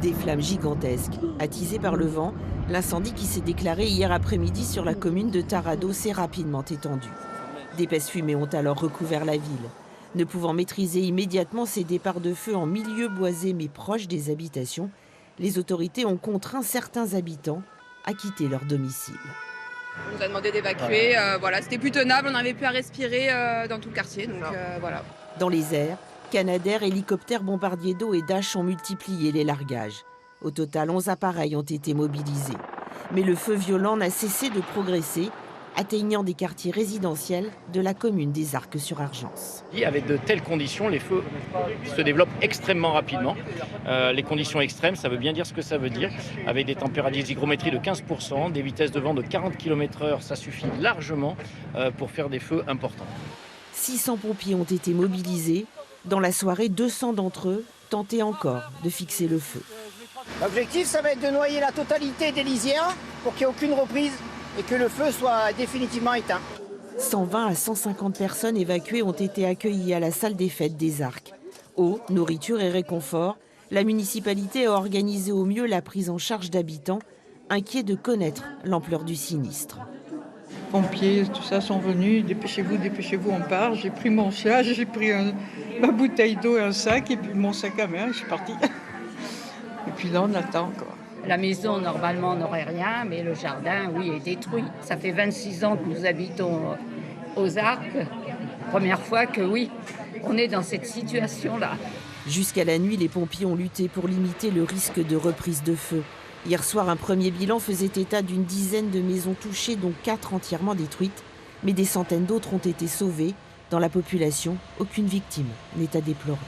Des flammes gigantesques, attisées par le vent, l'incendie qui s'est déclaré hier après-midi sur la commune de Tarado s'est rapidement étendu. D'épaisses fumées ont alors recouvert la ville. Ne pouvant maîtriser immédiatement ces départs de feu en milieu boisé mais proche des habitations, les autorités ont contraint certains habitants à quitter leur domicile. On nous a demandé d'évacuer, voilà, c'était plus tenable, on n'avait plus à respirer dans tout le quartier, donc voilà. Dans les airs, Canadair, hélicoptères, bombardiers d'eau et Dash ont multiplié les largages. Au total, 11 appareils ont été mobilisés. Mais le feu violent n'a cessé de progresser, atteignant des quartiers résidentiels de la commune des Arcs-sur-Argence. Avec de telles conditions, les feux se développent extrêmement rapidement. Les conditions extrêmes, ça veut bien dire ce que ça veut dire. Avec des températures d'hygrométrie de 15%, des vitesses de vent de 40 km/h, ça suffit largement pour faire des feux importants. 600 pompiers ont été mobilisés. Dans la soirée, 200 d'entre eux tentaient encore de fixer le feu. L'objectif, ça va être de noyer la totalité des lisières pour qu'il n'y ait aucune reprise et que le feu soit définitivement éteint. 120 à 150 personnes évacuées ont été accueillies à la salle des fêtes des Arcs. Eau, nourriture et réconfort, la municipalité a organisé au mieux la prise en charge d'habitants, inquiets de connaître l'ampleur du sinistre. Pompiers, tout ça sont venus, dépêchez-vous, on part. J'ai pris mon chat, j'ai pris ma bouteille d'eau et un sac, et puis mon sac à main, je suis partie. Et puis là, on attend, quoi. La maison, normalement, n'aurait rien, mais le jardin, oui, est détruit. Ça fait 26 ans que nous habitons aux Arcs. Première fois que, oui, on est dans cette situation-là. Jusqu'à la nuit, les pompiers ont lutté pour limiter le risque de reprise de feu. Hier soir, un premier bilan faisait état d'une dizaine de maisons touchées, dont 4 entièrement détruites. Mais des centaines d'autres ont été sauvées. Dans la population, aucune victime n'est à déplorer.